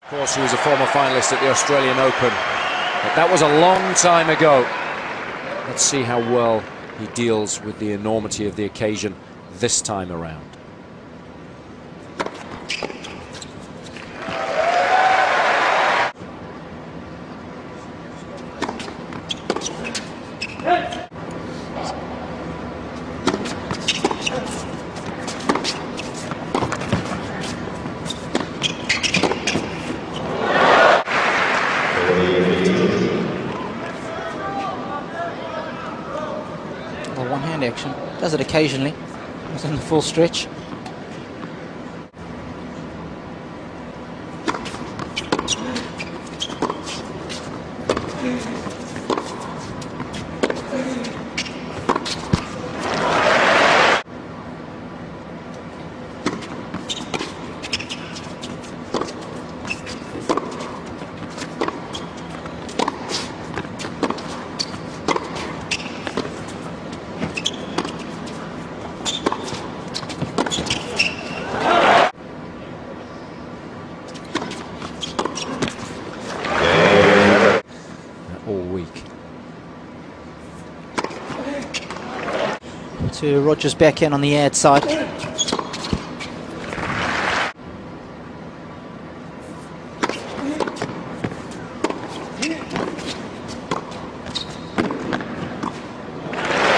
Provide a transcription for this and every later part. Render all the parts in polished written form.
Of course, he was a former finalist at the Australian Open, but that was a long time ago. Let's see how well he deals with the enormity of the occasion this time around. Well, one-hand action. Does it occasionally. It's in the full stretch. All week. To Rogers' backhand on the ad side.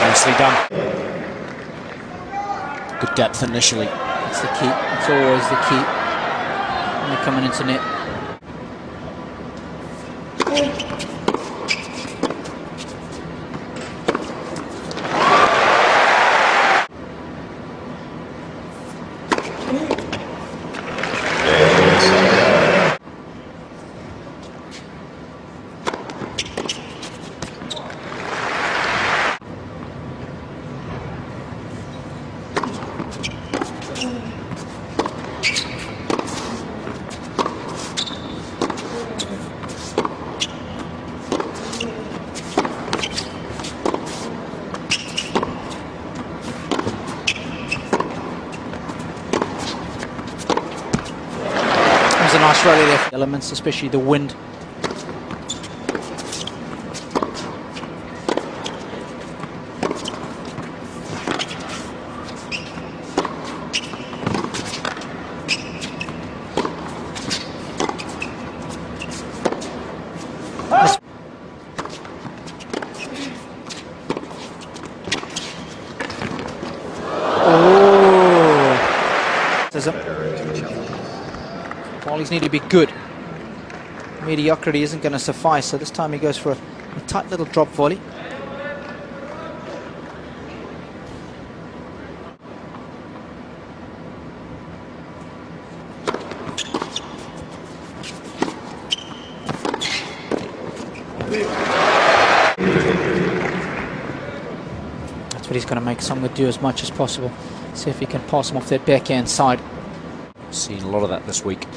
Nicely done. Good depth initially. That's the key. It's always the key when they're coming into net. There's a nice rally there for elements, especially the wind. Qualities need to be good. Mediocrity isn't going to suffice, so this time he goes for a tight little drop volley. That's what he's going to make Sangha do as much as possible. See if he can pass him off that backhand side. Seen a lot of that this week.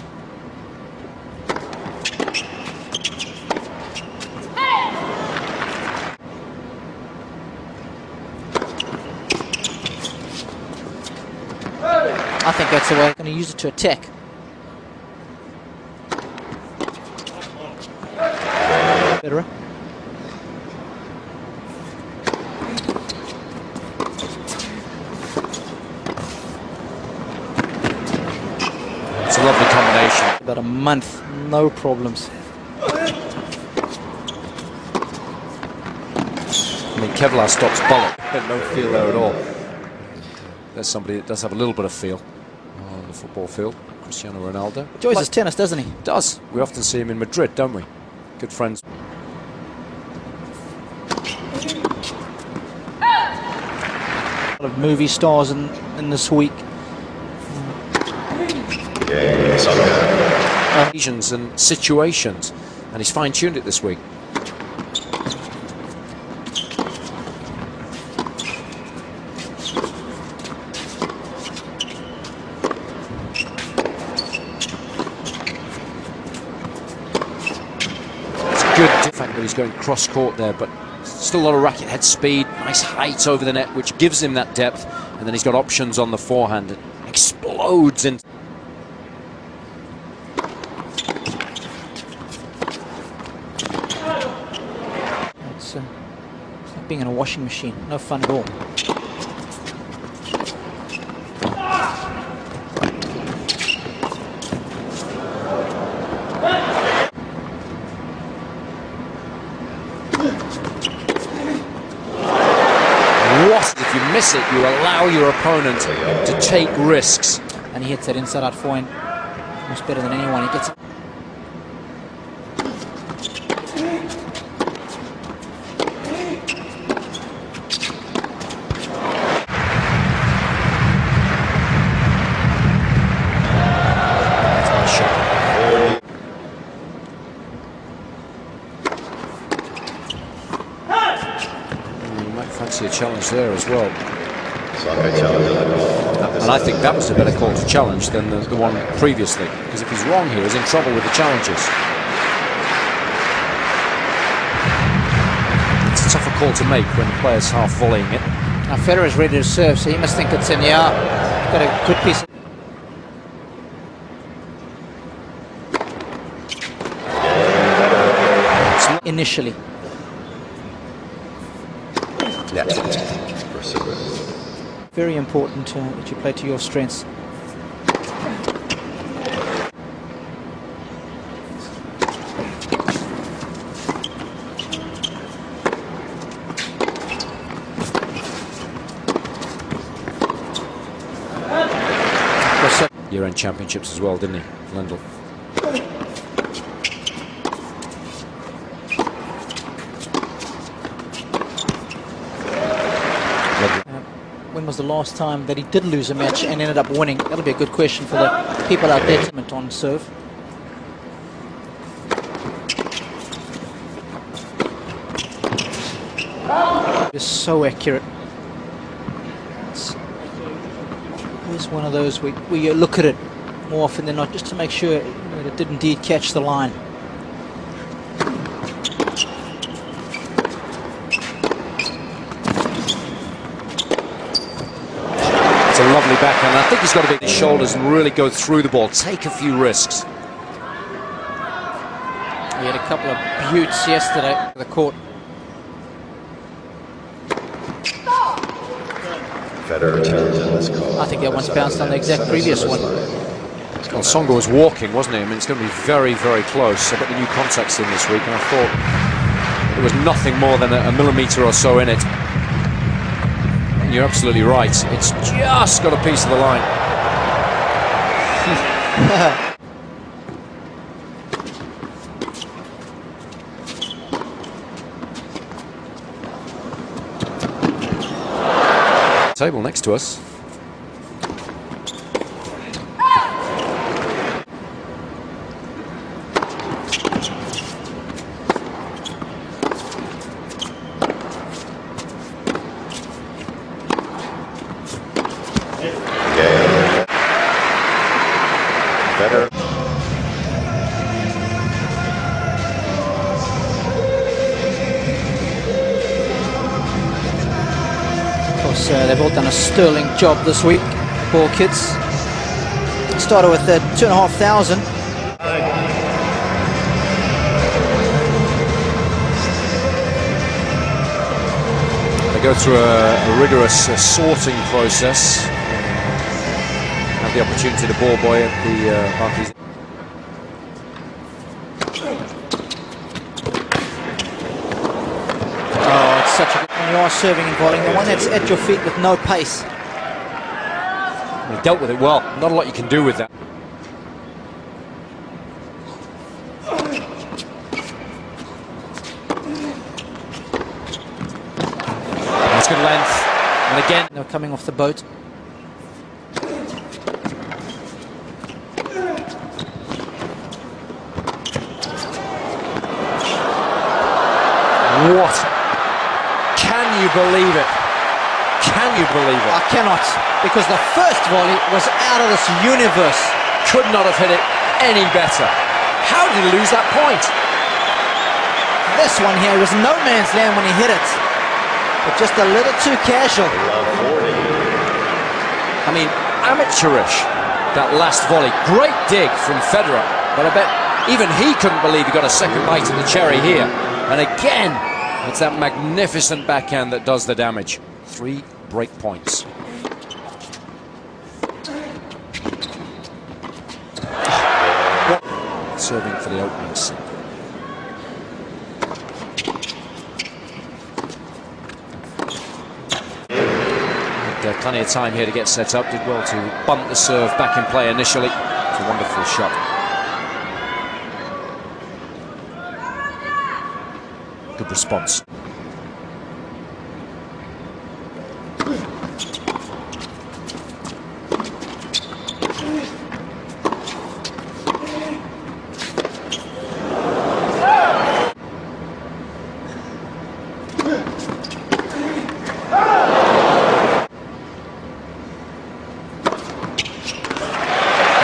I think that's the way I'm going to use it to attack. Better. It's a lovely combination. About a month, no problems. I mean, Kevlar stops Bollock. No feel there at all. There's somebody that does have a little bit of feel on the football field. Cristiano Ronaldo. Enjoys his tennis, doesn't he? Does. We often see him in Madrid, don't we? Good friends. A lot of movie stars in this week. Occasions and situations, and he's fine-tuned it this week. Good fact that he's going cross-court there, but still a lot of racket head speed, nice height over the net, which gives him that depth, and then he's got options on the forehand. It explodes in. like being in a washing machine. No fun at all. If you miss it, you allow your opponent to take risks. And he hits that inside out forehand much better than anyone. He gets it. Fancy a challenge there as well. And I think that was a better call to challenge than the one previously, because if he's wrong here, he's in trouble with the challenges. It's a tougher call to make when the player's half volleying it. Now Federer's ready to serve, so he must think it's in the air. Got a good piece of initially. Very important that you play to your strengths. Year-end championships as well, didn't he, Lendl? When was the last time that he did lose a match and ended up winning? That'll be a good question for the people out there. On serve. It's so accurate. It's one of those where you look at it more often than not just to make sure that it did indeed catch the line. It's a lovely backhand. I think he's got to be at his shoulders and really go through the ball, take a few risks. He had a couple of buttes yesterday at the court. I think that one's bounced on the exact previous one. Well, Songa was walking, wasn't he? I mean, it's going to be very, very close. I got the new contacts in this week, and I thought there was nothing more than a millimetre or so in it. You're absolutely right. It's just got a piece of the line. Table next to us. They've all done a sterling job this week, ball kids. Started with 2,500. They go through a rigorous sorting process. Have the opportunity to ball boy at the Barclays. Oh, it's such a good one. You are serving and volleying. The one that's at your feet with no pace. He dealt with it well. Not a lot you can do with that. That's good length. And again, they're coming off the boat. What? Can you believe it? Can you believe it? I cannot, because the first volley was out of this universe. Could not have hit it any better. How did he lose that point? This one here was no man's land when he hit it, but just a little too casual. I mean, amateurish, that last volley. Great dig from Federer, but I bet even he couldn't believe he got a second bite of the cherry here. And again, It's that magnificent backhand that does the damage. 3 break points. Serving for the opening set. Plenty of time here to get set up. Did well to bunt the serve back in play initially. It's a wonderful shot. Good response.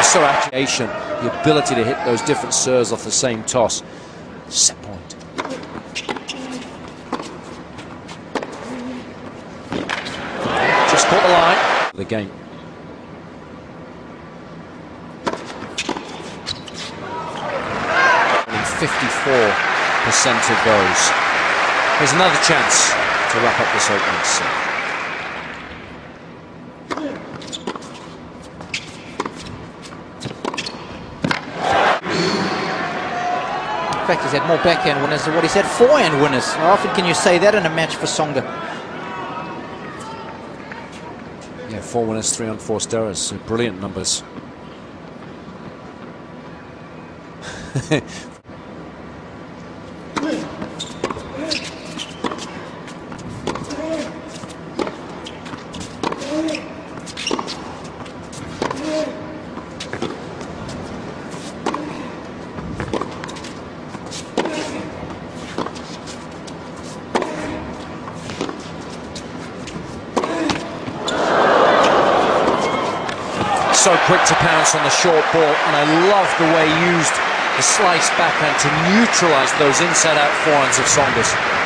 So actuation, the ability to hit those different serves off the same toss. Set point. Just caught the line. The game. In 54% of those. Here's another chance to wrap up this opening set. In fact, he's had more backhand winners than what he's had forehand winners. How often can you say that in a match for Tsonga? Yeah, 4 winners, 3 unforced errors. Brilliant numbers. So quick to pounce on the short ball, and I love the way he used the slice backhand to neutralise those inside-out forehands of Tsonga's.